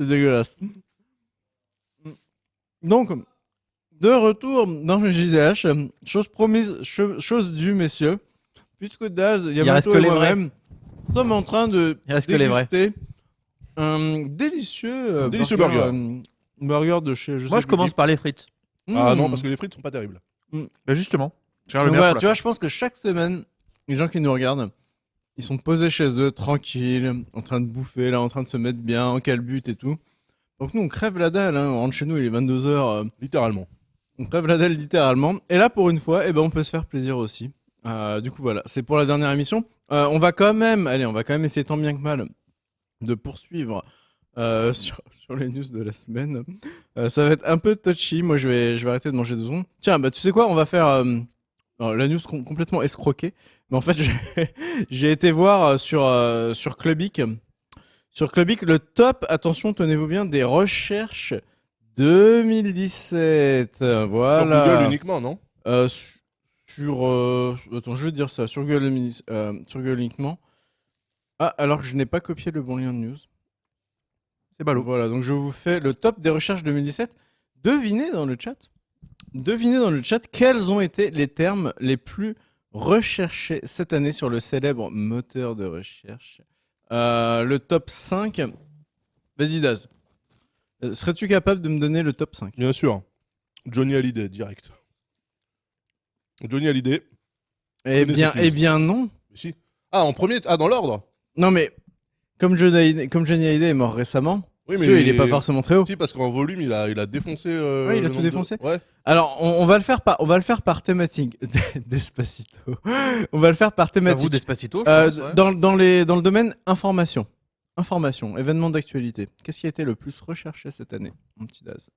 C'est dégueulasse. Donc, de retour dans le JDH, chose promise, chose due, messieurs. Puisque Daz, Yamato et moi-même sommes en train de déguster un délicieux burger. Burger de chez... Moi, je commence par les frites. Ah non, parce que les frites sont pas terribles. Bah justement. Donc voilà, tu vois, je pense que chaque semaine, les gens qui nous regardent, ils sont posés chez eux, tranquilles, en train de bouffer, là, en train de se mettre bien, en calbute et tout. Donc nous, on crève la dalle, hein. On rentre chez nous, il est 22h. Littéralement. On crève la dalle littéralement. Et là, pour une fois, eh ben, on peut se faire plaisir aussi. Du coup, voilà, c'est pour la dernière émission. On va quand même essayer tant bien que mal de poursuivre sur les news de la semaine. Ça va être un peu touchy. Moi, je vais arrêter de manger 2 secondes. Tiens, bah, tu sais quoi, on va faire alors, la news complètement escroquée. Mais en fait, j'ai été voir sur Clubic. Sur Clubic, le top, attention, tenez-vous bien, des recherches 2017. Voilà. Sur Google uniquement, non? Attends, je vais te dire ça. Sur Google uniquement. Ah, alors que je n'ai pas copié le bon lien de news. C'est ballot. Voilà, donc je vous fais le top des recherches 2017. Devinez dans le chat quels ont été les termes les plus recherchés cette année sur le célèbre moteur de recherche. Le top 5. Vas-y, Daz. Serais-tu capable de me donner le top 5? Bien sûr. Johnny Hallyday, direct. Johnny Hallyday. Eh bien non. Mais si. Ah, en premier. Ah, dans l'ordre. Non, mais comme Johnny Hallyday est mort récemment, oui, mais il est pas forcément très haut. Si, parce qu'en volume, il a défoncé. Ouais, il a tout défoncé. Ouais. Alors, on va le faire par thématique. Despacito. On va le faire par thématique. Vous, Despacito, je pense, ouais. Dans le domaine information, événements d'actualité. Qu'est-ce qui a été le plus recherché cette année, mon petit Daz?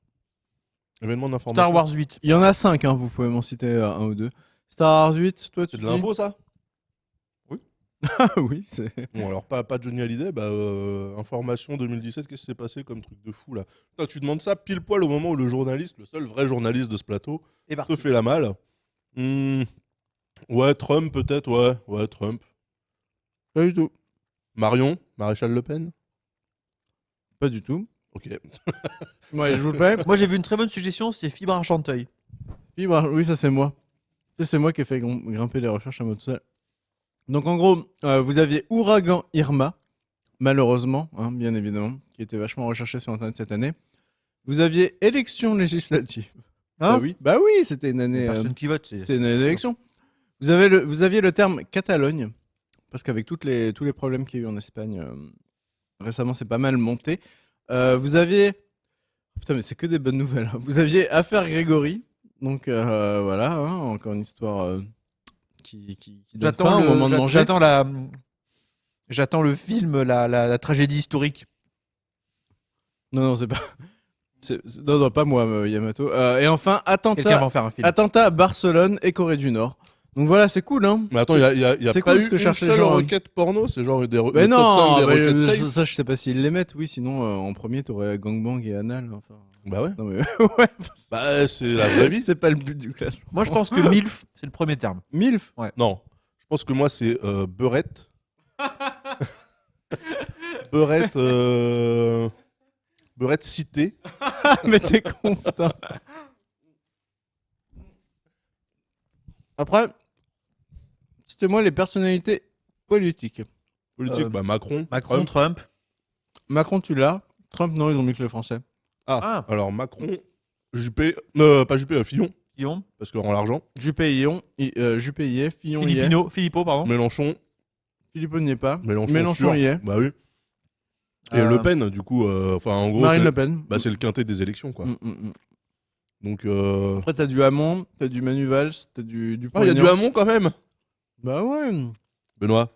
Événement d'information. Star Wars 8. Il y en a 5, hein, vous pouvez m'en citer un ou deux. Star Wars 8, toi, tu C'est de dis l'info, ça? Ah oui, c'est... Bon, alors pas Johnny Hallyday, information 2017, qu'est-ce qui s'est passé comme truc de fou là? Putain, tu demandes ça pile poil au moment où le journaliste, le seul vrai journaliste de ce plateau, se fait la malle. Ouais, Trump peut-être, ouais, Trump. Pas du tout. Marion, Maréchal Le Pen? Pas du tout. Ok. Ouais, je vous le fais. Moi, j'ai vu une très bonne suggestion, c'est Fibre Argenteuil. Fibre, oui, ça c'est moi. C'est moi qui ai fait grimper les recherches à moi tout seul. Donc en gros, vous aviez Ouragan Irma, malheureusement, hein, bien évidemment, qui était vachement recherché sur Internet cette année. Vous aviez élection législative. Hein? Bah oui, c'était une année. Personne qui vote, c'était une année d'élection. Vous aviez le terme Catalogne, parce qu'avec tous les problèmes qu'il y a eu en Espagne récemment, c'est pas mal monté. Vous aviez, putain mais c'est que des bonnes nouvelles. Hein. Vous aviez Affaire Grégory, donc voilà, hein, encore une histoire. Qui donne faim au moment de manger. J'attends le film, la tragédie historique. Non, c'est pas. Non, pas moi, Yamato. Et enfin, Quelqu'un va en faire un film. attentat à Barcelone et Corée du Nord. Donc voilà, c'est cool, hein. Mais attends, il y a c'est pas cool eu ce que une cherchent les seule gens. requête porno, c'est genre des mais non, top 5 des requêtes safe. ça, je sais pas s'ils les mettent. Oui, sinon, en premier, t'aurais gangbang et anal. Enfin. Bah ouais. Non, mais ouais. Bah c'est la vraie vie. C'est pas le but du classement. Moi, je pense que MILF, c'est le premier terme. MILF. Ouais. Non, je pense que moi c'est beurette. Beurette, beurette cité. Mais t'es con, putain. Après, citez-moi les personnalités politiques. Politique, Macron. Trump. Macron, tu l'as. Trump, non, ils ont mis que le français. Ah. Alors Macron, Juppé, pas Juppé, Fillon. Fillon. Parce qu'on rend l'argent. Juppé y est, Fillon y est. Philippot, pardon. Mélenchon. Philippot n'y est pas. Mélenchon sûr. Y est. Bah oui. Et Le Pen, du coup, en gros, Marine Le Pen. C'est le quintet des élections, quoi. Donc. Après, t'as du Hamon, t'as du Manu Valls, t'as du Ah, il y a du Hamon quand même. Bah ouais. Benoît.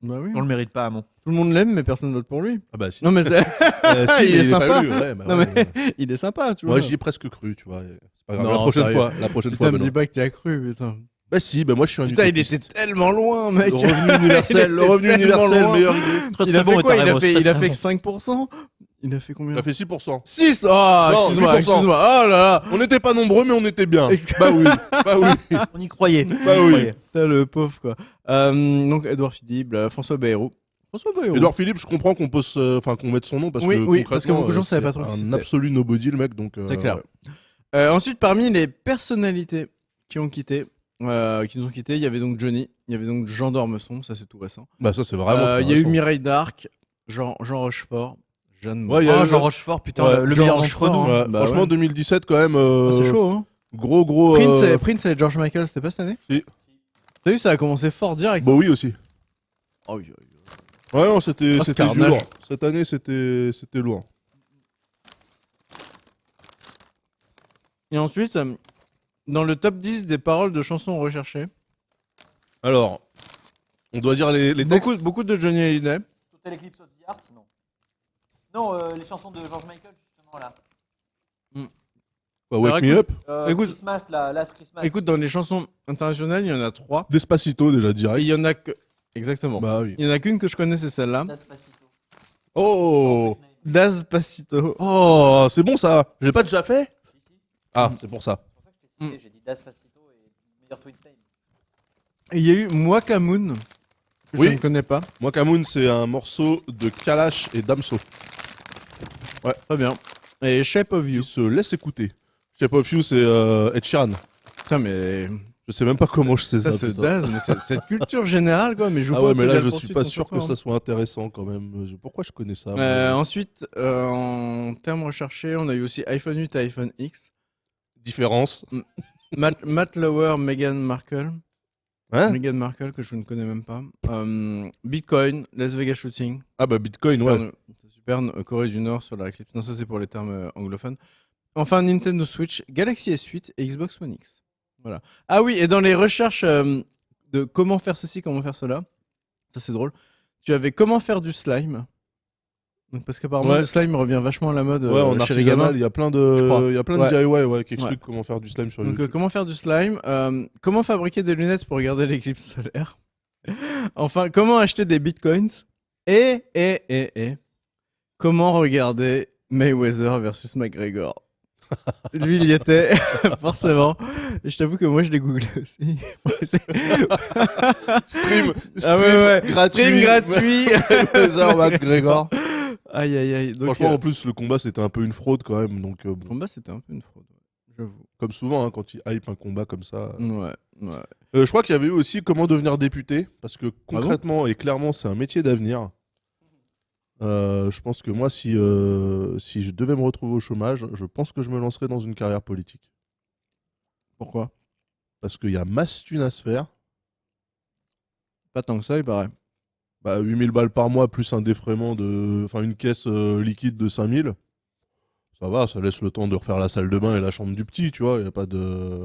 Bah oui. On le mérite pas, Hamon. Tout le monde l'aime, mais personne vote pour lui. Ah bah si. Non mais c'est. Si, il mais est sympa. pas élu, ouais, bah non ouais, mais ouais. il est sympa, tu vois. Moi j'y ai presque cru, tu vois. C'est pas grave. Non, La prochaine sérieux. fois. La prochaine Putain, fois. me Benoît. dis pas que t'y as cru, putain. Bah si, bah moi je suis un Putain, il utopiste. était tellement loin, mec. Le revenu universel, le revenu universel, meilleur idée. Très, Il très a bon, fait quoi? et t'as Il a raison, fait très, que 5%. Il a fait combien? Il a fait 6%. 6. Oh, Non, excuse-moi. 8%. Oh là là. On n'était pas nombreux, mais on était bien. Bah oui. On y croyait. Bah oui. Putain, le pauvre, quoi. Donc, Edouard Philippe, François Bayrou. François Bayrou. Edouard Philippe, je comprends qu'on pose, qu'on mette son nom parce Oui, que oui, parce que concrètement, beaucoup de gens c'est savaient pas trop qui un c'était. absolu nobody le mec, donc. C'est clair. ouais. Ensuite, parmi les personnalités qui ont quitté, qui nous ont quittés, il y avait donc Johnny, il y avait donc Jean d'Ormesson, ça c'est tout récent. Bah ça c'est vraiment. très Il y a eu récent. Mireille d'Arc, Jean Rochefort, Jeanne. Ouais, il y a Oh, eu- Jean Rochefort, putain, Ouais, le Jean meilleur Rochefort, d'entre nous. hein. Ouais, Bah franchement, ouais. 2017 quand même. C'est chaud, hein. Gros. Prince et George Michael, c'était pas cette année? Si. T'as vu, ça a commencé fort direct. Bah oui aussi. Oh, oui. Ouais, non, c'était ce du carnage. lourd. Cette année, c'était lourd. Et ensuite, dans le top 10 des paroles de chansons recherchées, Alors, on doit dire les textes. beaucoup de Johnny Hallyday. Total Eclipse of the Heart, non. Non, les chansons de George Michael, justement, là. Bah, Wake Alors, Me écoute- Up. Écoute- Christmas, là, Last Christmas. Écoute, dans les chansons internationales, il y en a 3. Despacito déjà Et direct. il y en a que. Exactement. Bah oui. Il y en a qu'une que je connais, c'est celle-là. Despacito. Oh. Despacito. Oh, c'est bon ça. J'ai pas déjà fait. Si, si. Ah, c'est pour ça. C'est pour ça que je t'ai cité, j'ai dit Despacito et meilleur Twin Time. Et il y a eu Mwakamoon, que Oui. je ne connais pas. Moi, Kamoun, c'est un morceau de Kalash et Damso. Très bien. Et Shape of You. Il se laisse écouter. Shape of You, c'est Ed Sheeran. Putain, mais. Je sais même pas comment je sais Ça, ça. c'est putain. Daz, mais c'est cette culture générale, quoi. Mais je joue Ah pas ouais, au mais là, Trivial je Pursuit suis pas contre sûr toi, que hein. ça soit intéressant quand même. Pourquoi je connais ça moi Ensuite, en termes recherchés, on a eu aussi iPhone 8 et iPhone X. Différence. Matt Lauer, Meghan Markle. Hein Meghan Markle, que je ne connais même pas. Bitcoin, Las Vegas Shooting. Ah bah Bitcoin, ouais. Super, Corée du Nord sur la Eclipse. Non, ça c'est pour les termes anglophones. Enfin, Nintendo Switch, Galaxy S8 et Xbox One X. Voilà. Ah oui, et dans les recherches de comment faire ceci, comment faire cela, ça c'est drôle. Tu avais comment faire du slime. Donc, parce qu'apparemment, Ouais. le slime revient vachement à la mode Ouais, en chez les gamins. artisanal, il y a plein Je crois. de, il y a plein de Ouais. DIY qui expliquent Ouais. comment faire du slime sur Donc, YouTube. comment faire du slime, comment fabriquer des lunettes pour regarder l'éclipse solaire. Enfin, comment acheter des bitcoins. Et, comment regarder Mayweather versus McGregor. Lui, il y était, forcément. Et je t'avoue que moi, je l'ai googlé aussi. Stream, Ah ouais, gratuit. Stream gratuit. Mayweather, McGregor. Aïe, aïe, aïe. Donc, Franchement, en plus, le combat c'était un peu une fraude quand même. Donc, le bon, combat, c'était un peu une fraude. J'avoue. comme souvent, hein, quand ils hype un combat comme ça. Ouais. Je crois qu'il y avait eu aussi comment devenir député, parce que concrètement et clairement, c'est un métier d'avenir. Je pense que moi, si je devais me retrouver au chômage, je pense que je me lancerais dans une carrière politique. Pourquoi? Parce qu'il y a masse thune à se faire. Pas tant que ça, il paraît. Bah, 8000 balles par mois plus un défraiement de. Enfin, une caisse liquide de 5000. Ça va, ça laisse le temps de refaire la salle de bain et la chambre du petit, tu vois. Il n'y a pas de.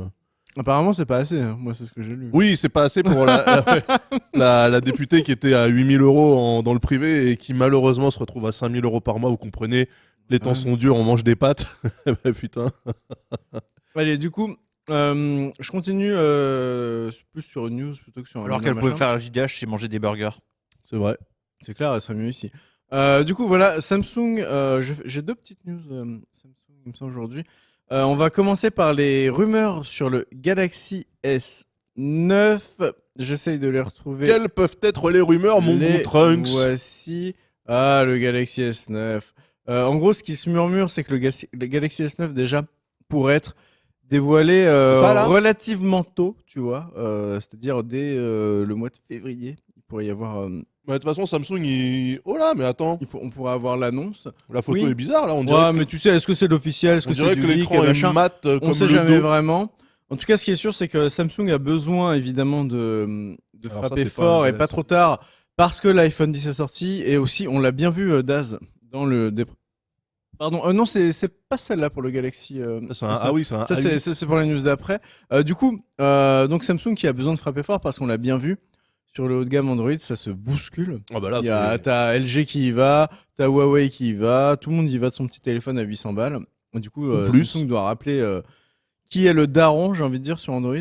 Apparemment, c'est pas assez. Hein. Moi, c'est ce que j'ai lu. Oui, c'est pas assez pour la députée qui était à 8000 euros dans le privé et qui malheureusement se retrouve à 5000 euros par mois. Vous comprenez, les temps Ouais. sont durs, on mange des pâtes. Bah, putain. Allez, du coup, je continue plus sur une news plutôt que sur un Alors machin. qu'elle pouvait faire la JDH, c'est manger des burgers. C'est vrai. C'est clair, elle serait mieux ici. Du coup, voilà, Samsung, j'ai deux petites news Samsung, il me semble, aujourd'hui. On va commencer par les rumeurs sur le Galaxy S9. J'essaye de les retrouver. Quelles peuvent être les rumeurs, mon Les bon Trunks? voici. Ah, le Galaxy S9. En gros, ce qui se murmure, c'est que le Galaxy S9, déjà, pourrait être dévoilé Ça, là relativement tôt, tu vois. C'est-à-dire dès le mois de février. Il pourrait y avoir... Bah, de toute façon, Samsung, oh là, mais attends, on pourrait avoir l'annonce. la photo Oui. est bizarre là. On dirait Ouais, mais tu sais, est-ce que c'est l'officiel? Est-ce on que dirait c'est que du leak, l'écran est machin? mat On comme sait le jamais dos. vraiment. En tout cas, ce qui est sûr, c'est que Samsung a besoin évidemment de Alors frapper ça, c'est pas fort un et pas trop tard parce que l'iPhone 10 est sorti. Et aussi, on l'a bien vu, Daz, dans le... Pardon, non, c'est pas celle-là pour le Galaxy. Ça, c'est un- Ah oui, c'est un Ça, A8. c'est pour la news d'après. Du coup, donc Samsung qui a besoin de frapper fort parce qu'on l'a bien vu sur le haut de gamme Android, ça se bouscule. Ah bah là, T'as LG qui y va, t'as Huawei qui y va, tout le monde y va de son petit téléphone à 800 balles. Du coup, Ou plus. Samsung doit rappeler qui est le daron, j'ai envie de dire, sur Android.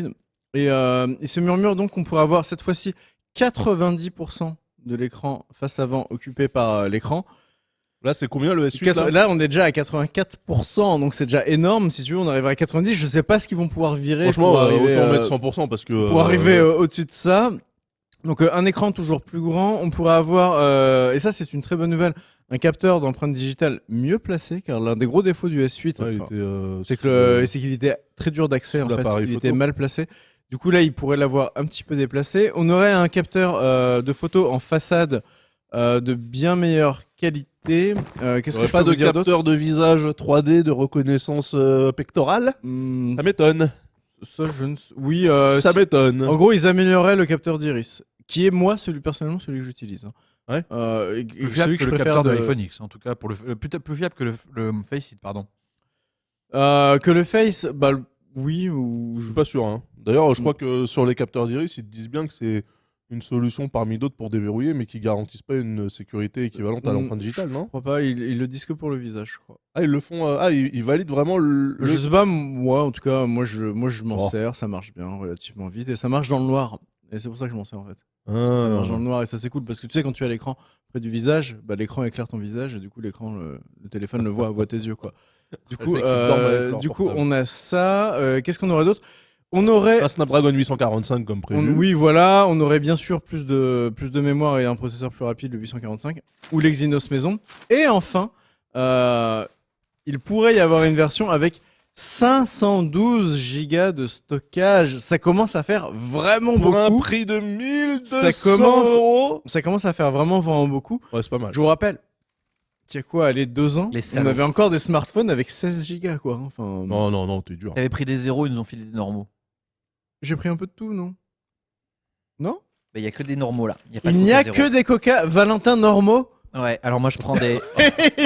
Et il se murmure donc qu'on pourrait avoir cette fois-ci 90% de l'écran face avant occupé par l'écran. Là, c'est combien le S8 là Là, on est déjà à 84%, donc c'est déjà énorme. Si tu veux, on arrivera à 90%. Je sais pas ce qu'ils vont pouvoir virer Franchement, pour arriver, autant mettre 100% parce que. pour arriver au-dessus de ça. Donc un écran toujours plus grand, on pourrait avoir, et ça c'est une très bonne nouvelle, un capteur d'empreinte digitale mieux placé, car l'un des gros défauts du S8, Ouais, il enfin, était, c'est qu'il était très dur d'accès sous en fait, l'appareil il photo. était mal placé. Du coup là il pourrait l'avoir un petit peu déplacé. On aurait un capteur de photo en façade de bien meilleure qualité. Qu'est-ce que je pas peux de vous dire d'autre? capteur de visage 3D de reconnaissance pectorale? Ça m'étonne. Ça je ne... Oui, Ça si- m'étonne. en gros ils amélioraient le capteur d'iris, qui est moi personnellement celui que j'utilise. Hein. Ouais. Et Plus celui fiable que que je le préfère capteur de de- l'iPhone X, en tout cas, pour plus fiable que le Face It, pardon. Que le Face, bah oui, ou Je suis pas sûr. Hein. D'ailleurs, je crois que sur les capteurs d'iris, ils te disent bien que c'est une solution parmi d'autres pour déverrouiller, mais qui garantissent pas une sécurité équivalente à l'empreinte digitale, je non? crois pas, ils le disent que pour le visage, je crois. Ah, ils le font. Ils valident vraiment Je sais pas, moi en tout cas, moi je m'en Oh. sers, ça marche bien relativement vite et ça marche dans le noir. Et c'est pour ça que je m'en sers en fait. Ah. Parce que ça marche dans le noir et ça c'est cool parce que tu sais quand tu as l'écran près du visage, bah, l'écran éclaire ton visage et du coup l'écran, le téléphone le voit tes yeux quoi. Du coup, mec, ils dorment avec leur portable. on a ça. Qu'est-ce qu'on aurait d'autre? On aurait Un Snapdragon 845 comme prévu. oui, voilà, on aurait bien sûr plus de mémoire et un processeur plus rapide, le 845, ou l'Exynos maison. Et enfin, il pourrait y avoir une version avec 512 Go de stockage. Ça commence à faire vraiment Pour un beaucoup. prix de 1200 Ça commence- euros. Ça commence à faire vraiment beaucoup. Ouais, c'est pas mal. Je vous rappelle qu'il y a quoi, allez, 2 ans, Les on salauds. avait encore des smartphones avec 16 Go quoi. Enfin, Non, t'es dur. T'avais pris des zéros, ils nous ont filé des normaux. j'ai pris un peu de tout, non? Non? Il y a que des normaux là. Y a pas Il de n'y a Coca que zéro. des Coca Valentin normaux. Ouais, alors moi je prends des.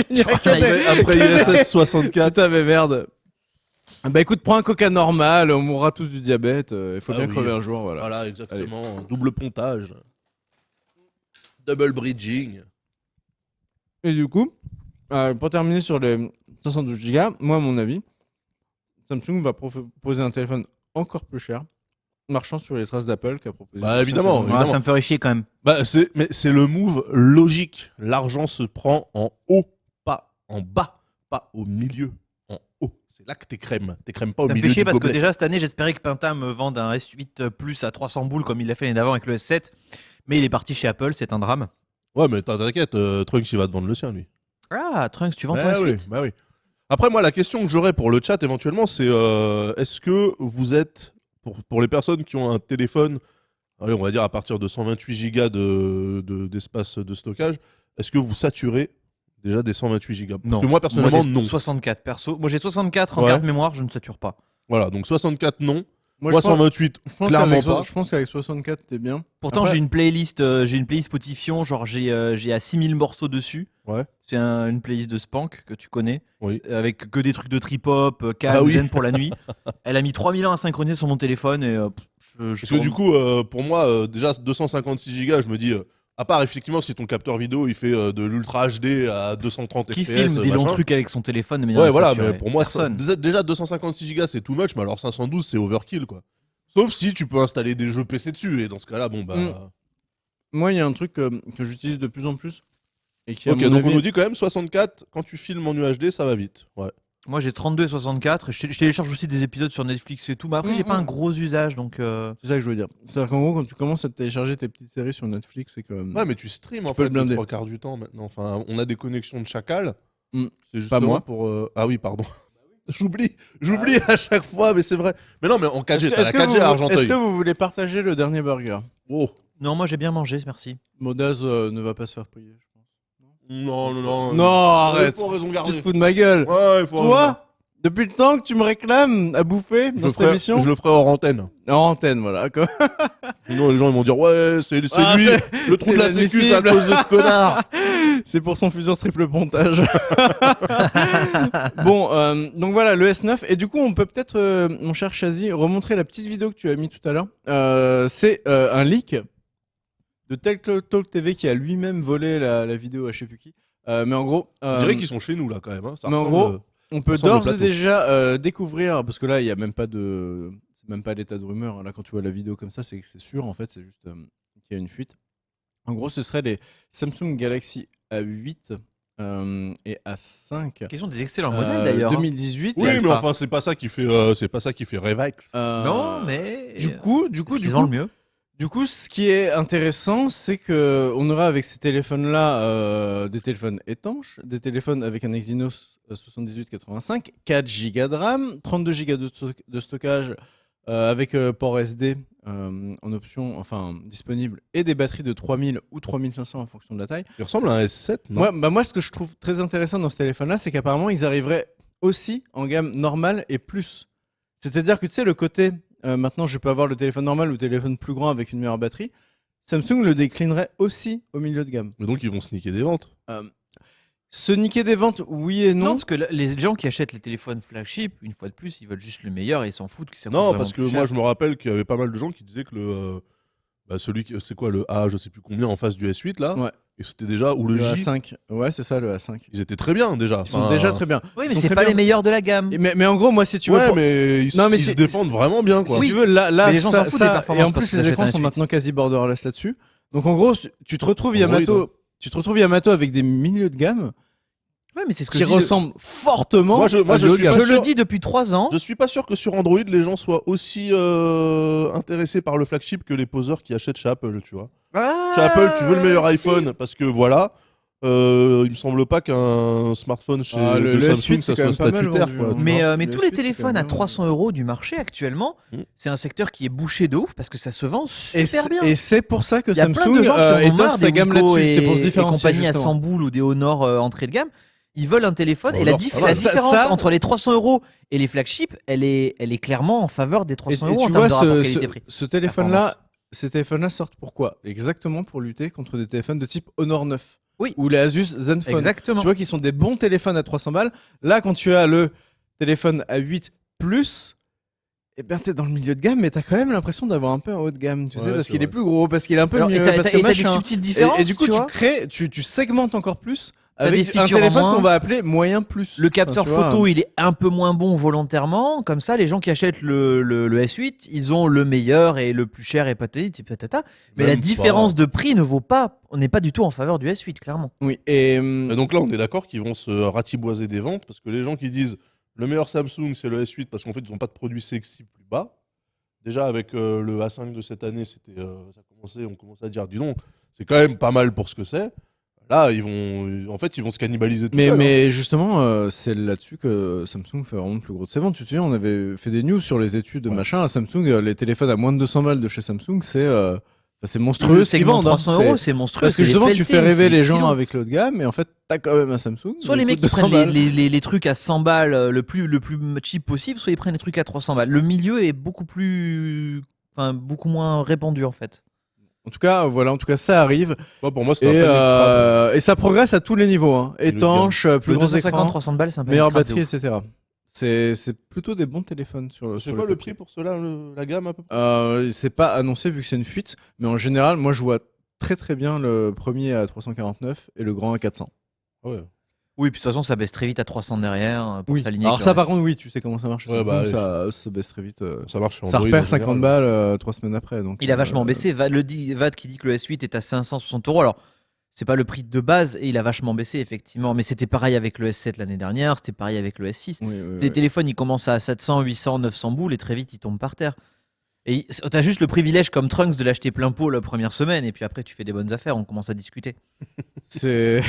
Il n'y a que des... Après ISS 64. Putain, mais merde. Bah écoute, prends un coca normal, on mourra tous du diabète, il faut Ah bien oui. crever un jour, voilà. Voilà, exactement. Double pontage. Double bridging. Et du coup, pour terminer sur les 512 Go, moi à mon avis, Samsung va proposer un téléphone encore plus cher, marchant sur les traces d'Apple qui a proposé. Bah, évidemment, Ouais, Ouais, ça me ferait chier quand même. Bah, mais c'est le move logique. L'argent se prend en haut, pas en bas, pas au milieu, en haut. C'est là que t'es crème. T'es crème pas au Ça me milieu fait chier du parce que gobelet. déjà cette année j'espérais que Penta me vende un S8 Plus à 300 boules comme il l'a fait l'année d'avant avec le S7. Mais il est parti chez Apple, c'est un drame. Ouais, mais t'inquiète, Trunks il va te vendre le sien, lui. Ah, Trunks, tu vends ton Bah oui, S8 bah oui. Après, moi, la question que j'aurais pour le chat éventuellement, c'est est-ce que vous êtes, pour les personnes qui ont un téléphone, allez, on va dire à partir de 128 Go d'espace de stockage, est-ce que vous saturez déjà des 128 Go? Parce que moi, personnellement, des non. 64 perso. Moi j'ai 64 en Ouais. carte mémoire, je ne sature pas. Voilà, donc 64 non. Moi, Moi, je pense- 128, je pense clairement qu'avec pas. je pense qu'avec 64, t'es bien. Pourtant Après- j'ai une playlist Spotify, genre j'ai à 6000 morceaux dessus. Ouais. C'est une playlist de Spank que tu connais, Oui. avec que des trucs de trip-hop, calme, Ah oui. zen pour la nuit. Elle a mis 3000 ans à synchroniser sur mon téléphone et je Parce que du coup, pour moi, déjà 256 Go, je me dis, à part effectivement si ton capteur vidéo il fait de l'ultra HD à 230 qui FPS, filme des longs machin. trucs avec son téléphone de manière Ouais, voilà, insaturée. mais pour moi, Personne. déjà 256 Go c'est too much, mais alors 512 c'est overkill quoi. Sauf si tu peux installer des jeux PC dessus, et dans ce cas-là, bon bah. Moi, il y a un truc que j'utilise de plus en plus. Et qui, à Ok, mon donc avis- on nous dit quand même 64, quand tu filmes en UHD, ça va vite. Ouais. Moi j'ai 32 et 64. Je télécharge aussi des épisodes sur Netflix et tout, mais après j'ai pas un gros usage donc. C'est ça que je veux dire. C'est-à-dire qu'en gros, quand tu commences à télécharger tes petites séries sur Netflix, c'est comme. Ouais, mais tu streams en peux fait le blinder. les 3 quarts du temps maintenant. Enfin, on a des connexions de chacal. Mm. C'est justement moi. pour. Ah oui, pardon. J'oublie à chaque fois, mais c'est vrai. Mais non, mais en 4G, t'as la 4G à Argenteuil. Est-ce que vous voulez partager le dernier burger? Oh. Non, moi j'ai bien mangé, merci. Modaz ne va pas se faire prier, je pense. Non. Non, arrête. Il faut raison Tu garder. te fous de ma gueule. Ouais, il faut raison garder. Toi, depuis le temps que tu me réclames à bouffer dans cette émission, Je le ferai hors antenne. en antenne, voilà. Quoi. Sinon, les gens ils vont dire ouais, c'est lui, Ah, le trou c'est de la sécu, c'est à inadmissible. cause de ce connard. C'est pour son futur triple pontage. Bon, donc voilà, le S9. Et du coup, on peut peut-être, mon cher Chazy, remontrer la petite vidéo que tu as mis tout à l'heure. C'est un leak de Talk TV qui a lui-même volé la vidéo à je sais plus qui. Mais en gros, On dirait qu'ils sont chez nous là quand même. Hein. Ça mais en ressemble, gros, on peut ressemble au d'ores et plateau. déjà découvrir, parce que là, il y a même pas de, c'est même pas l'état de rumeur. Hein. Là, quand tu vois la vidéo comme ça, c'est que c'est sûr. En fait, c'est juste qu'il y a une fuite. En gros, ce serait les Samsung Galaxy A8 et A5. Qui sont des excellents modèles d'ailleurs. 2018. oui, et mais Alpha. enfin, c'est pas ça qui fait Revex. Non, mais. Du coup, ils vendent le mieux. Du coup, ce qui est intéressant, c'est que on aura avec ces téléphones-là des téléphones étanches, des téléphones avec un Exynos 7885, 4 Go de RAM, 32 Go de stockage avec port SD en option, enfin disponible, et des batteries de 3000 ou 3500 en fonction de la taille. Il ressemble à un S7, non? Moi, ce que je trouve très intéressant dans ce téléphone-là, c'est qu'apparemment, ils arriveraient aussi en gamme normale et plus. C'est-à-dire que tu sais, le côté maintenant, je peux avoir le téléphone normal ou le téléphone plus grand avec une meilleure batterie. Samsung le déclinerait aussi au milieu de gamme. Mais donc ils vont sneaker des ventes. Se niquer des ventes, oui et Non, non. parce que les gens qui achètent les téléphones flagship, une fois de plus, ils veulent juste le meilleur et ils s'en foutent que ça coûte Non, vraiment parce que plus cher. moi je me rappelle qu'il y avait pas mal de gens qui disaient que c'est quoi le A, je sais plus combien en face du S8 là. Ouais. Et c'était déjà ou le Le J. A5. Ouais, c'est ça, le A5. Ils étaient très bien déjà. Ils sont déjà très bien. Oui, Ils mais sont c'est très pas bien. les meilleurs de la gamme. Mais en gros, moi, si tu veux. Ouais, pour- mais Non, mais ils se c'est- défendent vraiment bien quoi. Si Oui. tu veux, là, Mais les gens s'en foutent des et performances en quand plus, ils les achètent écrans un sont S8. maintenant quasi borderless là-dessus. Donc, en gros, tu te retrouves Android, Yamato. Tu te retrouves Yamato avec des milieux de gamme Ouais, mais c'est ce que qui je dis. ressemblent fortement Moi, je à du suis haut de gamme. pas Je sûr. le dis depuis 3 ans. Je suis pas sûr que sur Android les gens soient aussi intéressés par le flagship que les poseurs qui achètent chez Apple, tu vois. Chez Apple, tu veux le meilleur si. iPhone parce que voilà. Il me semble pas qu'un smartphone chez Le de Samsung S8, ça c'est quand soit même pas mal statutaire vendu, quoi. hein. tu vois. Mais Le tous les S8, c'est téléphones quand à même- 300 € du marché actuellement, Mm. c'est un secteur qui est bouché de ouf parce que ça se vend Et super bien. c'est pour ça que Il y a plein Samsung de gens qui en ont étoffe marre sa des gamme Wiko là-dessus. C'est pour se et différencier. compagnie à justement. 100 boules ou des Honor entrée de gamme. Ils veulent un téléphone et Honor, la ça va. la Ça- différence ça- entre les 300 € et les flagships, elle est clairement en faveur des 300 € en tu termes vois, de rapport qualité-prix. ce téléphone-là, ces téléphones-là sortent pourquoi? Exactement pour lutter contre des téléphones de type Honor 9. Oui. Ou les Asus Zenfone. Exactement. Tu vois qu'ils sont des bons téléphones à 300 balles. Là, quand tu as le téléphone à 8 plus, eh ben t'es dans le milieu de gamme, mais t'as quand même l'impression d'avoir un peu un haut de gamme, tu sais, Ouais, parce c'est qu'il est vrai. plus gros, parce qu'il est un peu Alors, mieux, et t'as parce que des machin. subtiles différences. Et du coup, tu vois. tu segmentes encore plus T'as avec des un features en téléphone moins. qu'on va appeler moyen plus. Le capteur Enfin, tu vois, photo, il est un peu moins bon volontairement. Comme ça, les gens qui achètent le S8, ils ont le meilleur et le plus cher et patati patata. Mais la Même différence pas. de prix ne vaut pas. On n'est pas du tout en faveur du S8, clairement. Oui, et Et donc là, on est d'accord qu'ils vont se ratiboiser des ventes parce que les gens qui disent le meilleur Samsung c'est le S8 parce qu'en fait ils n'ont pas de produits sexy plus bas. Déjà avec le A5 de cette année, on commençait à dire dis donc, c'est quand même pas mal pour ce que c'est. Là, ils vont se cannibaliser tout seuls, hein. mais justement, c'est là-dessus que Samsung fait vraiment le plus gros de ses ventes. Tu te souviens, on avait fait des news sur les études de Ouais. machin. À Samsung, les téléphones à moins de 200 balles de chez Samsung, c'est monstrueux. Le ce qu'ils segment vendent, hein. 300 €, c'est monstrueux. Parce que c'est justement, des tu pelletés, fais rêver c'est des les gens kilos. avec le haut de gamme, mais en fait, t'as quand même un Samsung. Soit qui les mecs coûte qui 200 prennent balles. les trucs à 100 balles le plus cheap possible, soit ils prennent les trucs à 300 balles. Le milieu est beaucoup moins répandu en fait. En tout cas, voilà, ça arrive. Moi, pour moi, c'est un Et, panic trap. et ça progresse à tous les niveaux. Hein. Et le Étanche, plus Le gros 250, écran, 300 balles, c'est un peu meilleure une crainte de batterie, ouf. etc. C'est plutôt des bons téléphones sur le C'est sur quoi le papier. prix pour cela, la gamme à peu près? C'est pas annoncé vu que c'est une fuite, mais en général, moi je vois très très bien le premier à 349 et le grand à 400. Ouais. Oui, puis de toute façon, ça baisse très vite à 300 derrière pour s'aligner. Alors avec ça le par reste. contre, oui, tu sais comment ça marche. Ouais, bah, ça se baisse très vite. Ça marche chez Ça Android, repère en 50 général. balles 3 semaines après. Donc, Il a vachement baissé. Vad qui dit que le S8 est à 560 €. Alors, c'est pas le prix de base et il a vachement baissé, effectivement. Mais c'était pareil avec le S7 l'année dernière, c'était pareil avec le S6. Oui, oui, Les oui. téléphones, ils commencent à 700, 800, 900 boules et très vite, ils tombent par terre. Et t'as juste le privilège comme Trunks de l'acheter plein pot la première semaine et puis après, tu fais des bonnes affaires, on commence à discuter. C'est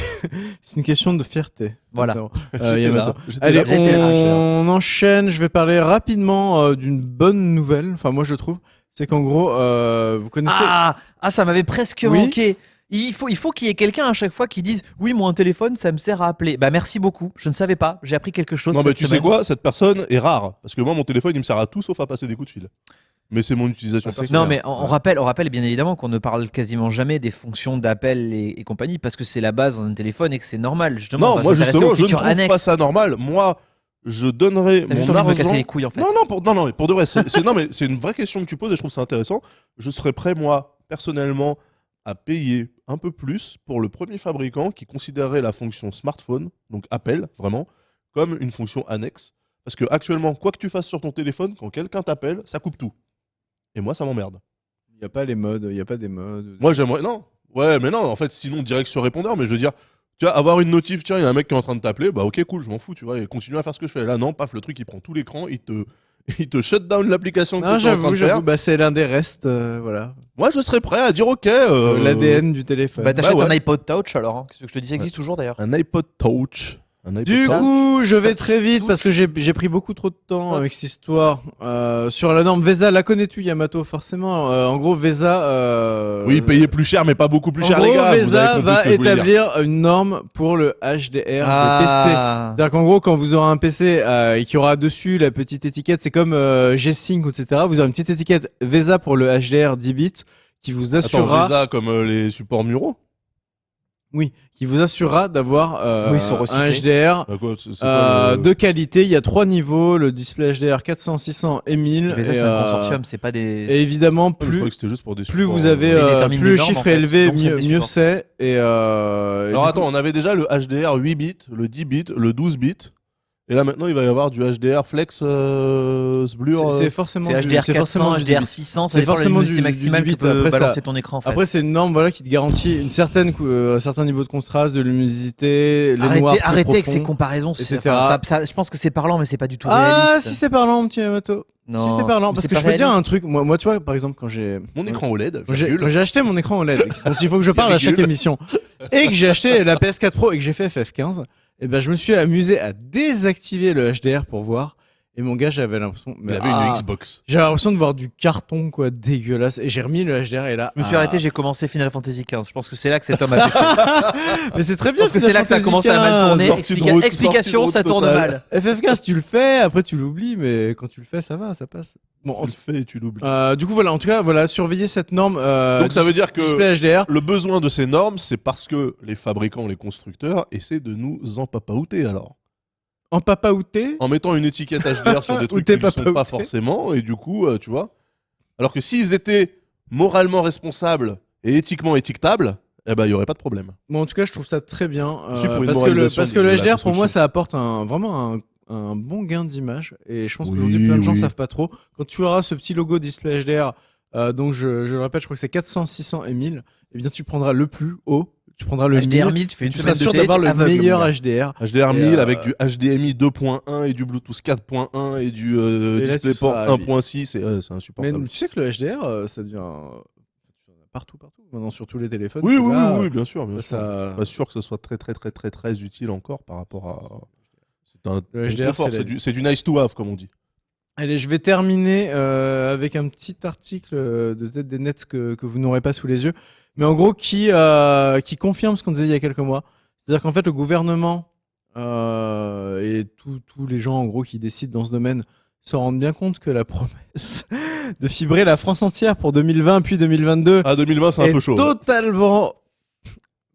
c'est une question de fierté. Voilà. J'étais Yamato. là, j'étais Allez, là. J'étais là, on enchaîne. Je vais parler rapidement d'une bonne nouvelle. Enfin, moi, je trouve. C'est qu'en gros, vous connaissez. Ça m'avait presque Oui. manqué. Il faut qu'il y ait quelqu'un à chaque fois qui dise oui, moi un téléphone, ça me sert à appeler. Bah merci beaucoup. Je ne savais pas. J'ai appris quelque chose. Non, mais cette tu sais semaine. quoi, cette personne est rare. Parce que moi, mon téléphone, il me sert à tout sauf à passer des coups de fil. Mais c'est mon utilisation c'est personnelle. Non, mais on rappelle bien évidemment qu'on ne parle quasiment jamais des fonctions d'appel et compagnie parce que c'est la base d'un téléphone et que c'est normal. Justement, on Non, va moi, s'intéresser justement, aux je ne features trouve annexes. pas ça normal. Moi, je donnerais T'as juste mon envie de me argent. casser les couilles en fait. Non, mais pour de vrai, non, mais c'est une vraie question que tu poses et je trouve ça intéressant. Je serais prêt, moi, personnellement, à payer un peu plus pour le premier fabricant qui considérerait la fonction smartphone, donc appel, vraiment, comme une fonction annexe. Parce que actuellement, quoi que tu fasses sur ton téléphone, quand quelqu'un t'appelle, ça coupe tout. Et moi, ça m'emmerde. Il n'y a pas les modes. Il n'y a pas des modes. Moi, j'aimerais. Non. Ouais, mais non, en fait, sinon, direct sur répondeur, mais je veux dire. Tu vois, avoir une notif, tiens, il y a un mec qui est en train de t'appeler, bah ok, cool, je m'en fous, tu vois, et continue à faire ce que je fais. Là, non, paf, le truc, il prend tout l'écran, il il te shut down l'application que Non, tu es en train de faire. j'avoue, bah, c'est l'un des restes, voilà. Moi, je serais prêt à dire ok. L'ADN du téléphone. Bah, t'achètes ouais. un iPod Touch alors. Qu'est-ce que je te dis, ça existe toujours d'ailleurs. Un iPod Touch. Du coup, je vais très vite parce que j'ai pris beaucoup trop de temps avec cette histoire. Sur la norme VESA, la connais-tu, Yamato? Forcément. En gros, VESA. Oui, payer plus cher, mais pas beaucoup plus en cher, gros, les gars. vous VESA avez compris va ce que je voulais dire. établir une norme pour le HDR des PC. C'est-à-dire qu'en gros, quand vous aurez un PC et qu'il y aura dessus la petite étiquette, c'est comme G-Sync, etc. Vous aurez une petite étiquette VESA pour le HDR 10 bits qui vous assurera. Attends, VESA comme les supports muraux. Oui, qui vous assurera d'avoir Oui, ils sont un recyclés. Bah HDR quoi, c'est quoi, de qualité. Il y a 3 niveaux, le display HDR 400, 600 et 1000. Mais ça, et, c'est un consortium, c'est pas des. et évidemment, Je plus, crois que c'était juste pour des plus supports, vous avez, Ils déterminent plus les le normes, chiffre en fait. est élevé, Donc, c'est mieux, des mieux supports. c'est. Et, Alors attends, on avait déjà le HDR 8 bits, le 10 bits, le 12 bits. Et là maintenant, il va y avoir du HDR Flex Blur. c'est forcément C'est du- HDR c'est 400, forcément du HDR 10 600, ça C'est dépend de la forcément luminosité du maximale 10 que peut Après, ça- balancer ton écran en fait. Après, c'est une norme voilà, qui te garantit un certain niveau de contraste, de luminosité, les noirs plus Arrêtez avec profonds. ces comparaisons, etc. je pense que c'est parlant, mais c'est pas du tout Ah, réaliste. si c'est parlant, mon petit Yamato. Non, Si c'est parlant. mais Parce c'est que pas je peux te dire réaliste. un truc. Moi, tu vois, par exemple, quand j'ai. Mon écran OLED. Quand virgule. j'ai acheté mon écran OLED, dont il faut que je parle à chaque Virgule. émission, et que j'ai acheté la PS4 Pro et que j'ai fait FF15, et ben je me suis amusé à désactiver le HDR pour voir. Et mon gars, j'avais l'impression. Il avait une Xbox. J'avais l'impression de voir du carton, quoi, dégueulasse. Et j'ai remis le HDR et là. Je me suis arrêté, j'ai commencé Final Fantasy XV. Je pense que c'est là que cet homme a péché. Mais c'est très Je bien. pense que c'est là que ça a commencé à mal tourner. Sortie de route, Explication, sortie ça de route tourne totale. mal. FF15, tu le fais, après tu l'oublies, mais quand tu le fais, ça va, ça passe. Bon, Tu le fais et tu l'oublies. du coup, voilà, en tout cas, voilà, surveiller cette norme. Donc ça veut dire que display HDR. le besoin de ces normes, c'est parce que les fabricants, les constructeurs essaient de nous empapaouter alors. En papaouté. En mettant une étiquette HDR sur des Ou trucs t'es qu'ils ne sont papaouté. pas forcément, et du coup, tu vois. Alors que s'ils étaient moralement responsables et éthiquement étiquetables, eh ben il y aurait pas de problème. Bon, en tout cas, je trouve ça très bien. Je suis pour une parce que moralisation le de la HDR, pour moi, construction. ça apporte vraiment un bon gain d'image. Et je pense Oui, qu'aujourd'hui, plein de gens oui. savent pas trop. Quand tu auras ce petit logo display HDR, donc je le répète, je crois que c'est 400, 600 et 1000, eh bien, tu prendras le plus haut. Tu prendras le HDR 1000. 1000, tu fais une Tu seras semaine de sûr télé, d'avoir t'es le aveugle, mon meilleur gars. HDR. HDR Et, 1000 avec du HDMI 2.1 et du Bluetooth 4.1 et du Et là, tu DisplayPort seras ravi. 1.6, c'est Mais insupportable. tu sais que le HDR, ça devient partout. Maintenant, sur tous les téléphones. Oui, tu oui, l'as, oui, bien sûr. Bien sûr. ça... Pas sûr que ce soit très utile encore par rapport à. C'est un Le bon HDR, confort, c'est c'est du nice to have, comme on dit. Allez, je vais terminer avec un petit article de ZDNet que vous n'aurez pas sous les yeux, mais en gros qui confirme ce qu'on disait il y a quelques mois. C'est-à-dire qu'en fait, le gouvernement et tous les gens en gros qui décident dans ce domaine se rendent bien compte que la promesse de fibrer la France entière pour 2020 puis 2022 Ah, 2020, c'est un est peu chaud. totalement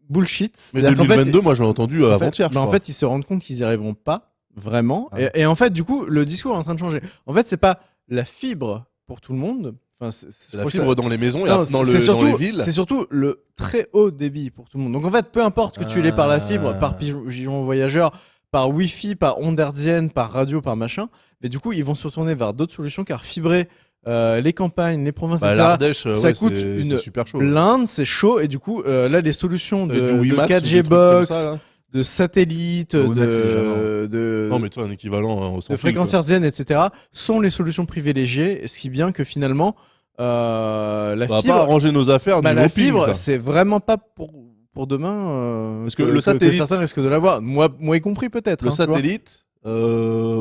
bullshit. Mais C'est-à-dire qu'en fait, 2022, moi, je l'ai entendu avant-hier. je en crois. fait, ils se rendent compte qu'ils n'y arriveront pas vraiment. Ah. Et en fait, du coup, le discours est en train de changer. En fait, c'est pas la fibre pour tout le monde. Enfin, C'est la fibre dans les maisons et dans c'est les surtout, villes. c'est surtout le très haut débit pour tout le monde. Donc en fait, peu importe que tu l'aies par la fibre, Ah. par pigeon voyageur, par Wi-Fi, par onde hertzienne, par radio, par machin. Mais du coup, ils vont se retourner vers d'autres solutions car fibrer les campagnes, les provinces, Bah, etc. l'Ardèche, ça ouais, coûte c'est une super chaud. L'Inde, c'est chaud et du coup, là, les solutions Du de WiMAX ou 4G des trucs comme box, ça, là. de satellites, Oui, mais c'est jamais. de Non, mais toi, un équivalent, on s'en de fout, fréquences quoi. hertziennes, etc., sont les solutions privilégiées, ce qui bien que finalement, la On va pas fibre, arranger nos affaires, bah, nous, la au ping, fibre, ça. c'est vraiment pas pour demain. Parce que le satellite- certains risquent de l'avoir, moi y compris peut-être. Le hein, tu vois. satellite,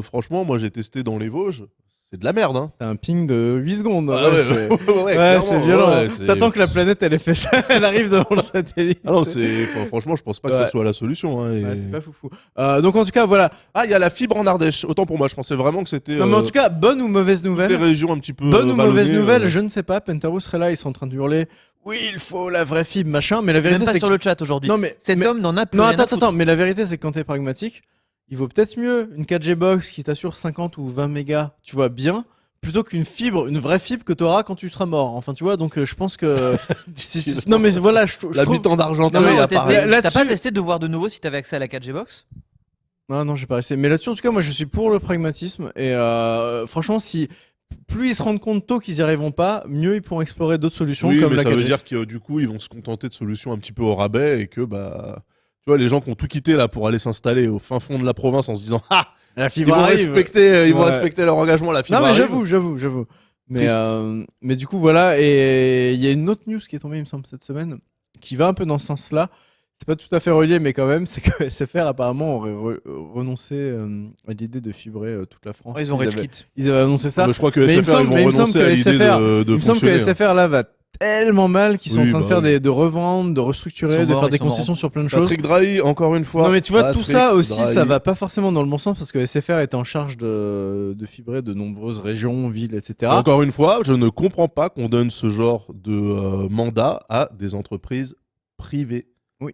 franchement, moi, j'ai testé dans les Vosges. C'est de la merde, hein. T'as un ping de 8 secondes. Ah ouais, ouais, c'est ouais, clairement, c'est violent. ouais, c'est- T'attends que la planète elle ait fait ça, elle arrive devant le satellite. Ah non, franchement, je pense pas que ça Ouais. soit la solution. Hein, et- Ouais, c'est pas foufou. Donc en tout cas, voilà. Ah, il y a la fibre en Ardèche. Autant pour moi, je pensais vraiment que c'était Non mais en tout cas, bonne ou mauvaise toutes les nouvelle. régions un petit peu Bonne ou mauvaise vallonnées, nouvelle, je ne sais pas. Pentaho serait là, ils sont en train de hurler. Oui, il faut la vraie fibre, machin. Mais la Même vérité, pas c'est sur que... le chat aujourd'hui. Non mais Cet mais- homme n'en a plus Non, rien à attends, foutre. mais la vérité, c'est que quand t'es pragmatique, il vaut peut-être mieux une 4G box qui t'assure 50 ou 20 mégas, tu vois, bien, plutôt qu'une fibre, une vraie fibre que t'auras quand tu seras mort. Enfin, tu vois, donc je pense que. Non, mais voilà, je trouve. L'habitant d'Argenteuil Non, mais on va apparaît. tester. T'as Là-dessus- pas testé de voir de nouveau si t'avais accès à la 4G box? Non, j'ai pas essayé. Mais là-dessus, en tout cas, moi, je suis pour le pragmatisme. Et franchement, si. Plus ils se rendent compte tôt qu'ils y arriveront pas, mieux ils pourront explorer d'autres solutions Oui, comme mais la ça 4G. veut dire que du coup, ils vont se contenter de solutions un petit peu au rabais et que, bah, tu vois, les gens qui ont tout quitté là pour aller s'installer au fin fond de la province en se disant, ah, La Ils fibre vont arrive. respecter, ils vont Ouais. respecter leur engagement. La fibre Non mais arrive. j'avoue. Triste. Mais du coup voilà, et il y a une autre news qui est tombée il me semble cette semaine qui va un peu dans ce sens-là. C'est pas tout à fait relié mais quand même, c'est que SFR apparemment aurait renoncé à l'idée de fibrer toute la France. Ouais, ils ont rage avaient, quit. ils avaient annoncé ça. Mais je crois que Mais il me SFR ils semble- vont mais il me semble renoncer que à l'idée SFR de Il me semble que fonctionner. SFR là va tellement mal qu'ils sont Oui, en train de bah faire oui. de revendre, de Ils restructurer, sont de morts, faire ils des sont concessions morts. sur plein de choses. Patrick Drahi, encore une fois. Non mais tu vois tout Patrick ça aussi Drahi. ça va pas forcément dans le bon sens parce que SFR est en charge de fibrer de nombreuses régions, villes, etc. Encore une fois, je ne comprends pas qu'on donne ce genre de mandat à des entreprises privées. Oui.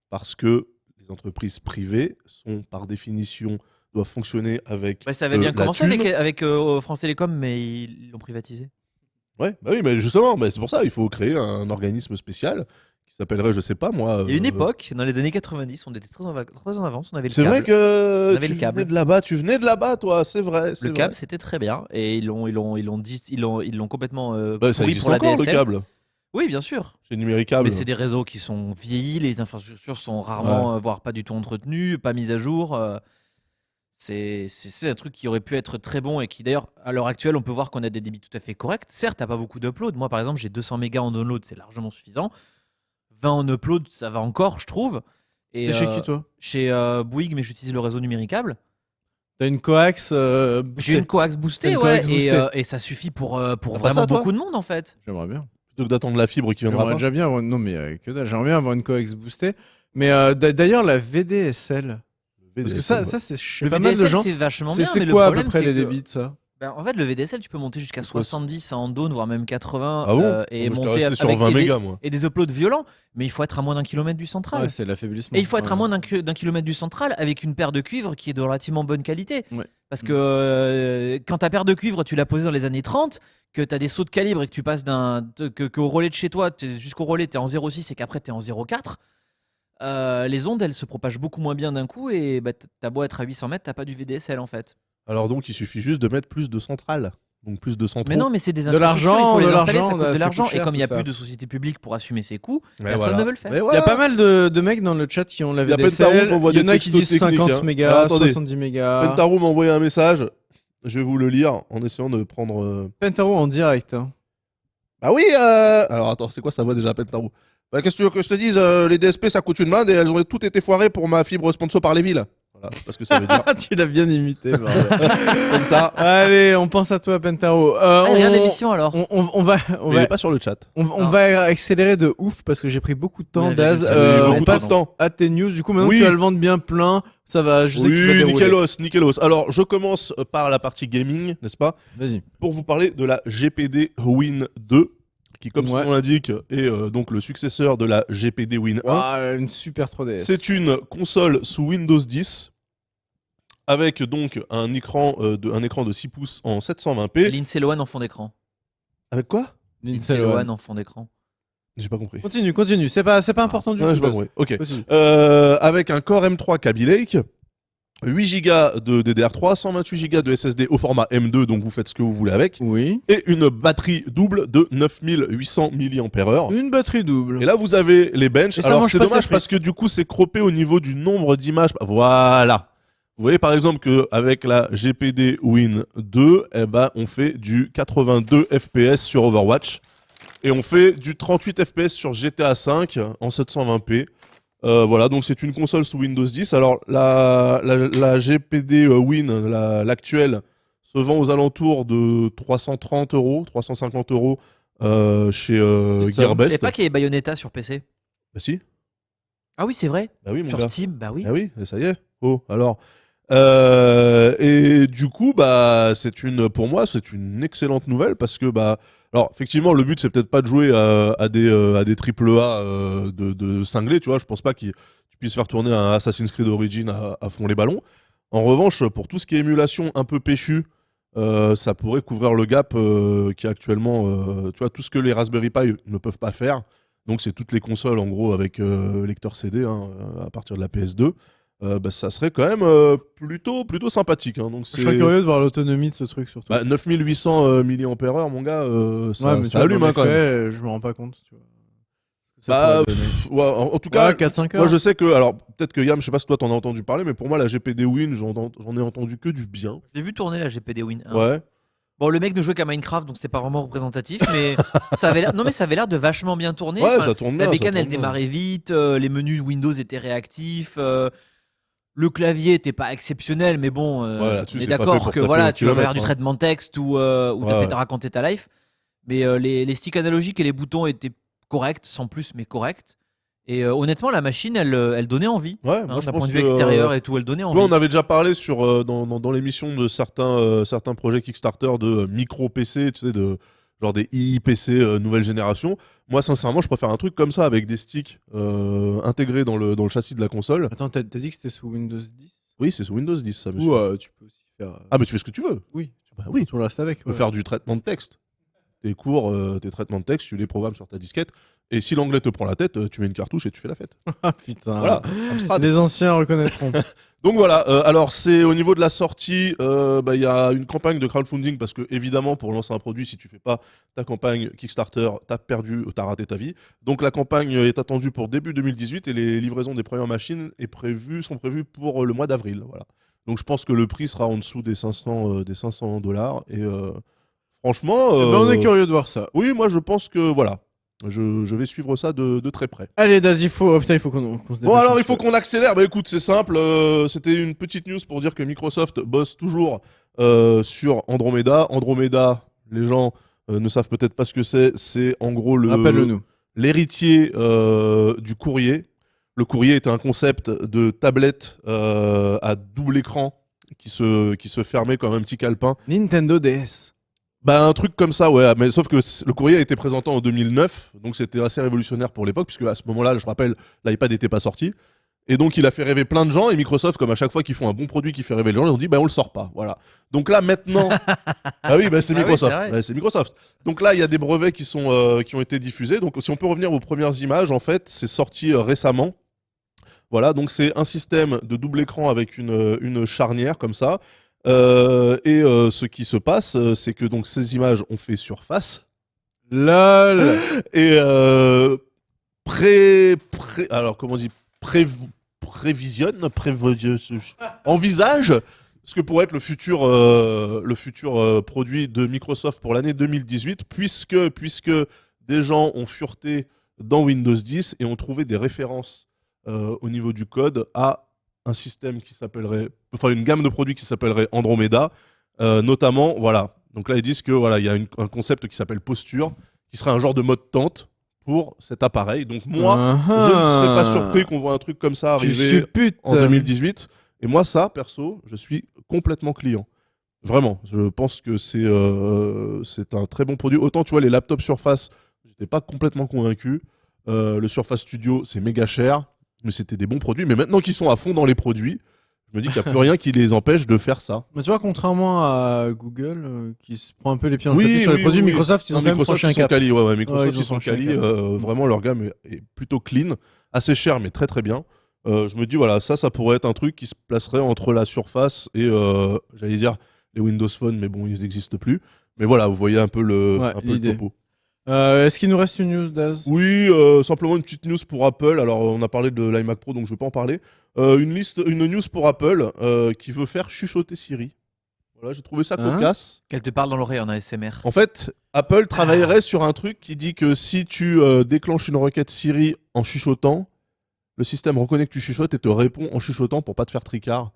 Parce que les entreprises privées sont par définition doivent fonctionner avec Ouais, ça avait bien la commencé thune. avec France Télécom, mais ils l'ont privatisé. Ouais, bah oui, mais justement, c'est pour ça il faut créer un organisme spécial qui s'appellerait, je sais pas moi. Il y a une époque, dans les années 90, on était très en avance, on avait le C'est câble. vrai que On avait le câble. tu venais de là-bas, toi, c'est vrai. Le câble, c'était très bien, et ils l'ont complètement Bah, ça pourri existe pour la encore le DSL. câble. Oui, bien sûr. Chez Numéricable. Mais c'est des réseaux qui sont vieillis, les infrastructures sont rarement, voire pas du tout entretenues, pas mises à jour. C'est un truc qui aurait pu être très bon et qui d'ailleurs, à l'heure actuelle, on peut voir qu'on a des débits tout à fait corrects. Certes, t'as pas beaucoup d'upload. Moi, par exemple, j'ai 200 mégas en download, c'est largement suffisant. 20 en upload, ça va encore, je trouve. Et T'es chez qui toi? Chez Bouygues, mais j'utilise le réseau Numéricable. T'as une coax J'ai une coax boostée, T'as une ouais, coax boostée. et ça suffit pour pas vraiment ça, toi beaucoup de monde en fait. J'aimerais bien. Plutôt que d'attendre la fibre qui viendra J'aimerais pas. déjà bien avoir... Non mais que dalle, j'aimerais bien avoir une coax boostée. Mais d'ailleurs la VDSL, parce que ça c'est chez Le pas mal de VDSL, gens. c'est vachement bien, mais C'est le quoi à problème, peu près c'est les que- débits de ça? Ben, en fait, le VDSL, tu peux monter jusqu'à C'est quoi, 70 en down, voire même 80, Ah bon et Moi, j'étais monter resté sur avec 20 et des- mégas, moi. et des uploads violents, mais il faut être à moins d'un kilomètre du central. Ouais, c'est l'affaiblissement. Et il faut être à Ouais. moins d'un kilomètre du central avec une paire de cuivre qui est de relativement bonne qualité. Ouais. Parce que quand ta paire de cuivre, tu l'as posée dans les années 30, que tu as des sauts de calibre et que tu passes qu'au relais de chez toi, jusqu'au relais, tu es en 0,6 et qu'après tu es en 0,4, les ondes, elles se propagent beaucoup moins bien d'un coup et bah, t'as beau être à 800 mètres, t'as pas du VDSL en fait. Alors donc, il suffit juste de mettre plus de centrales. Donc plus de centraux. Mais non, mais c'est des De infrastructures, l'argent, il faut de les installer, ça l'argent, coûte de ça l'argent. coûte Et cher, comme il n'y a tout plus ça. de société publique pour assumer ses coûts, Mais personne voilà. ne veut le faire. Mais Il y voilà. a pas mal de mecs dans le chat qui ont la Il y a VDSL. Pentaroom qui envoie Il y en des a qui disent textos techniques, 50 hein. mégas, Alors, attendez. 70 mégas. Pentaro m'a envoyé un message. Je vais vous le lire en essayant de prendre. Pentaro en direct. Hein. Ah oui. Alors attends, c'est quoi sa voix déjà, Pentaro? Bah, qu'est-ce que tu veux que je te dise? Les DSP ça coûte une blinde et elles ont toutes été foirées pour ma fibre sponsor par les villes. Voilà, c'est pas ce que ça veut dire. Tu l'as bien imité. bordel. Penta. Allez, on pense à toi, Pentaro. Ah, regarde l'émission alors. On va, Mais il est pas sur le chat. on va accélérer de ouf parce que j'ai pris beaucoup de temps, Oui, Daz. ça fait beaucoup On de passe temps. à tes news. Du coup, maintenant Oui. tu vas le vendre bien plein. Ça va. Je sais que tu vas Oui, dérouler. nickelos. Alors, je commence par la partie gaming, n'est-ce pas? Vas-y. Pour vous parler de la GPD Win 2, qui, comme son Ouais. nom l'indique, est donc le successeur de la GPD Win 1. Ouah, une super 3DS. C'est une console sous Windows 10 avec donc un écran de 6 pouces en 720p. Lindsay Lohan en fond d'écran. Avec quoi? Lindsay Lindsay Lohan. Lohan en fond d'écran. J'ai pas compris. Continue. C'est pas important du Ouais, tout. j'ai pas Daz. compris. Ok. Continue. Avec un Core M3 Kaby Lake, 8 Go de DDR3, 128 Go de SSD au format M2, donc vous faites ce que vous voulez avec, Oui. et une batterie double de 9800 mAh. Une batterie double. Et là, vous avez les benches. Et ça Alors, mange c'est pas dommage ses parce que du coup, c'est croppé au niveau du nombre d'images. Voilà. Vous voyez par exemple qu'avec la GPD Win 2, eh ben, on fait du 82 FPS sur Overwatch et on fait du 38 FPS sur GTA 5 en 720p. Voilà, donc c'est une console sous Windows 10. Alors, la GPD Win, l'actuelle, se vend aux alentours de 330 €, 350 € chez Petite somme. Gearbest. C'est pas qu'il y ait Bayonetta sur PC. Bah si, Ah oui, c'est vrai. bah oui, mon Sur gars. Steam, bah oui. Ah oui, ça y est. Oh, alors. Et du coup, bah, pour moi, c'est une excellente nouvelle parce que, bah, alors, effectivement, le but, c'est peut-être pas de jouer à des triple A de cinglés, tu vois. Je pense pas que tu puisses faire tourner un Assassin's Creed Origins à fond les ballons. En revanche, pour tout ce qui est émulation un peu péchu, ça pourrait couvrir le gap qui est actuellement, tu vois, tout ce que les Raspberry Pi ne peuvent pas faire. Donc, c'est toutes les consoles, en gros, avec lecteur CD, hein, à partir de la PS2. Bah, ça serait quand même plutôt sympathique. Hein. Donc Je serais curieux de voir l'autonomie de ce truc surtout. bah, 9800 mAh, mon gars, ça, ouais, mais tu ça vois, allume dans hein, les quand même. faits, je me rends pas compte. Tu vois. Parce que Ça Bah, pourrait donner. ouais, en tout cas, 4-5 heures. moi je sais que, alors peut-être que Yam, je sais pas si toi t'en as entendu parler, mais pour moi la GPD Win, j'en ai entendu que du bien. J'ai vu tourner la GPD Win 1. Ouais. Bon, le mec ne jouait qu'à Minecraft, donc c'est pas vraiment représentatif, mais ça avait l'air. Non, mais ça avait l'air de vachement bien tourner. Ouais, Enfin, ça tourne bien. la bécane, ça elle tourne bien. démarrait vite, les menus Windows étaient réactifs, le clavier était pas exceptionnel, mais bon, Ouais, là-dessus, on est c'est pas fait d'accord pour que taper voilà, au tu vas faire kilomètre, du hein. traitement de texte ou Ouais. raconter ta life. Mais les sticks analogiques et les boutons étaient corrects, sans plus, mais corrects. Et honnêtement, la machine, elle donnait envie. Ouais, Hein, moi je d'un pense point de vue que, extérieur et tout, elle donnait tu envie. vois, on avait déjà parlé sur, dans l'émission de certains projets Kickstarter de micro PC, tu sais, de genre des IIPC nouvelle génération. Moi, sincèrement, je préfère un truc comme ça avec des sticks intégrés dans le châssis de la console. Attends, t'as dit que c'était sous Windows 10 Oui, c'est sous Windows 10, ça, monsieur. Ou tu peux aussi faire. Ah, mais tu fais ce que tu veux. Oui, Bah oui, tout le reste avec. tu peux faire du traitement de texte. Tes cours, tes traitements de texte, tu les programmes sur ta disquette. Et si l'anglais te prend la tête, tu mets une cartouche et tu fais la fête. Ah putain. Voilà, Amstrad. Les anciens reconnaîtront. Donc voilà, alors c'est au niveau de la sortie, il y a une campagne de crowdfunding parce que évidemment pour lancer un produit, si tu fais pas ta campagne Kickstarter, t'as raté ta vie. Donc la campagne est attendue pour début 2018 et les livraisons des premières machines sont prévues pour le mois d'avril. Voilà. Donc je pense que le prix sera en dessous des 500 $. Et franchement, Eh ben, on est curieux de voir ça. oui, moi je pense que voilà, je vais suivre ça de très près. Allez, Daz, il faut qu'on se Bon dépêche alors un il faut peu. qu'on accélère, bah écoute c'est simple, c'était une petite news pour dire que Microsoft bosse toujours sur Andromeda. Andromeda, les gens ne savent peut-être pas ce que c'est en gros Rappelle-le-nous. l'héritier du courrier. Le courrier est un concept de tablette à double écran qui se fermait comme un petit calepin. Nintendo DS. Bah un truc comme ça, ouais, mais sauf que le courrier a été présenté en 2009, donc c'était assez révolutionnaire pour l'époque, puisque à ce moment-là, je rappelle, l'iPad n'était pas sorti. Et donc il a fait rêver plein de gens, et Microsoft, comme à chaque fois qu'ils font un bon produit qui fait rêver les gens, ils ont dit, bah on le sort pas, voilà. Donc là maintenant... ah oui, bah c'est Ah oui, Microsoft, c'est vrai. ouais, c'est Microsoft. Donc là, il y a des brevets qui ont été diffusés, donc si on peut revenir aux premières images, en fait, c'est sorti récemment. Voilà, donc c'est un système de double écran avec une charnière comme ça. Ce qui se passe, c'est que donc ces images ont fait surface LOL. et alors comment on dit envisage ce que pourrait être le futur produit de Microsoft pour l'année 2018, puisque des gens ont fureté dans Windows 10 et ont trouvé des références au niveau du code à un système qui s'appellerait, enfin une gamme de produits qui s'appellerait Andromeda, notamment, voilà. Donc là, ils disent que voilà, il y a un concept qui s'appelle Posture, qui serait un genre de mode tente pour cet appareil. Donc moi, je ne serais pas surpris qu'on voit un truc comme ça Tu arriver supputes. en 2018. Et moi, ça, perso, je suis complètement client. Vraiment, je pense que c'est un très bon produit. Autant, tu vois, les laptops Surface, j'étais pas complètement convaincu. Le Surface Studio, c'est méga cher, mais c'était des bons produits. Mais maintenant qu'ils sont à fond dans les produits, je me dis qu'il n'y a plus rien qui les empêche de faire ça. Mais tu vois, contrairement à Google, qui se prend un peu les pieds dans le tapis sur les produits, Microsoft, ils ont Non, quand même Microsoft, franchi un ils sont cap. quali, ouais, Microsoft, Ouais, ils ont ils sont franchi un quali. cap. Vraiment, leur gamme est plutôt clean. Assez cher, mais très très bien. Je me dis, voilà, ça pourrait être un truc qui se placerait entre la Surface et, j'allais dire, les Windows Phone, mais bon, ils n'existent plus. Mais voilà, vous voyez un peu le l'idée. topo. Est-ce qu'il nous reste une news, Daz? Oui, simplement une petite news pour Apple. Alors, on a parlé de l'iMac Pro, donc je ne vais pas en parler. Une news pour Apple qui veut faire chuchoter Siri. Voilà, j'ai trouvé ça Hein cocasse. Qu'elle te parle dans l'oreille en ASMR. En fait, Apple travaillerait sur un truc qui dit que si tu déclenches une requête Siri en chuchotant, le système reconnaît que tu chuchotes et te répond en chuchotant pour pas te faire tricard.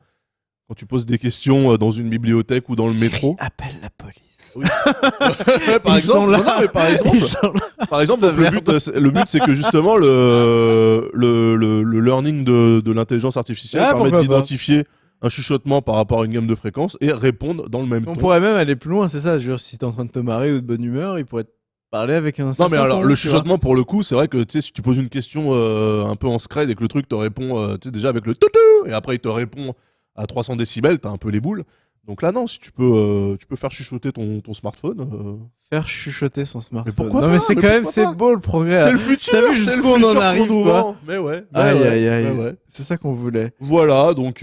Quand tu poses des questions dans une bibliothèque ou dans le métro. Appelle la police. Oui. Ouais, par Ils exemple, sont là. non, mais par exemple, Ils sont là. par exemple, donc, le but, c'est que justement le learning de l'intelligence artificielle Ah, permette pourquoi pas. d'identifier un chuchotement par rapport à une gamme de fréquences et répondre dans le même On ton. pourrait même aller plus loin, c'est ça. Je veux dire, si t'es en train de te marrer ou de bonne humeur, il pourrait te parler avec un Non certain mais alors ton, le tu vois. chuchotement pour le coup c'est vrai que tu sais si tu poses une question un peu en scred et que le truc te répond tu sais déjà avec le toutou et après il te répond à 300 décibels t'as un peu les boules donc là non si tu peux faire chuchoter ton smartphone Faire chuchoter son smartphone. pourquoi non, pas, mais c'est mais quand même, pourquoi c'est pas beau le progrès. c'est le futur T'as vu c'est jusqu'où le on en futur arrive, qu'on nous quoi. vend. Mais ouais Aïe, aïe, aïe. ouais. C'est ça qu'on voulait. Voilà donc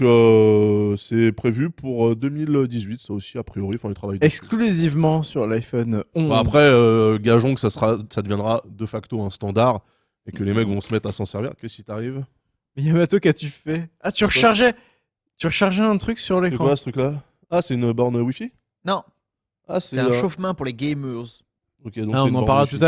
c'est prévu pour 2018 ça aussi a priori enfin ils travaillent dessus. Exclusivement sur l'iPhone 11. Bon, après gageons que ça deviendra de facto un standard et que les mecs vont se mettre à s'en servir. Qu'est-ce qui t'arrive? Mais Yamato, qu'as-tu fait? Ah, tu rechargeais un truc sur C'est l'écran. quoi ce truc-là? Ah, c'est une borne Wi-Fi? Non, Ah, c'est un chauffe-main pour les gamers. Ok, donc Ah, c'est on une en borne parlera Wi-Fi. tout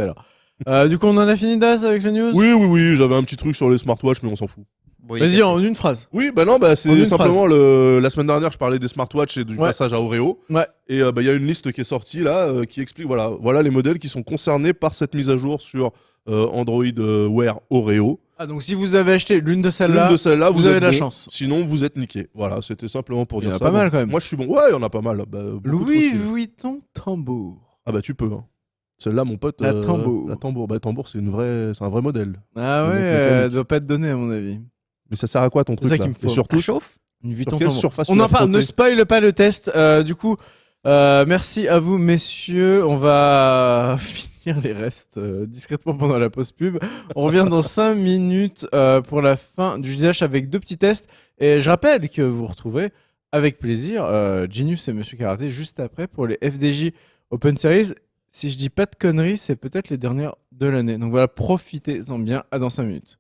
à l'heure. Du coup, on en a fini, Daz, avec les news? Oui, oui, oui, j'avais un petit truc sur les smartwatches, mais on s'en fout. Bon, il est Vas-y, cassé. en une phrase. Oui, bah non, bah En c'est une simplement la semaine dernière, je parlais des smartwatches et du Ouais. passage à Oreo. Ouais. Et bah il y a une liste qui est sortie là qui explique voilà les modèles qui sont concernés par cette mise à jour sur Android Wear Oreo. Ah, donc si vous avez acheté l'une de L'une celles-là, de celles-là, vous avez êtes de la bon. chance. Sinon, vous êtes niqué. Voilà, c'était simplement pour Il y en dire a ça. pas mal, Donc, quand même. Moi, je suis bon. Ouais, il y en a pas mal. Bah, beaucoup trop Louis stylé. Vuitton tambour. Ah bah tu peux. Hein. Celle-là, mon pote. La tambour. La tambour. Bah tambour, c'est un vrai modèle. Ah Le ouais, mec mécanique. elle doit pas être donnée à mon avis. Mais ça sert à quoi ton truc ça là qu'il me faut. Et surtout, Ça chauffe? Une sur Vuitton quelle tambour. surface On tu en l'as parle, ne frotté spoil pas le test. Du coup, merci à vous, messieurs. On va finir les restes discrètement pendant la pause pub. On revient dans 5 minutes pour la fin du JDH avec 2 petits tests. Et je rappelle que vous retrouvez avec plaisir Genius et Monsieur Karaté juste après pour les FDJ Open Series. Si je dis pas de conneries, c'est peut-être les dernières de l'année. Donc voilà, profitez-en bien. À dans 5 minutes.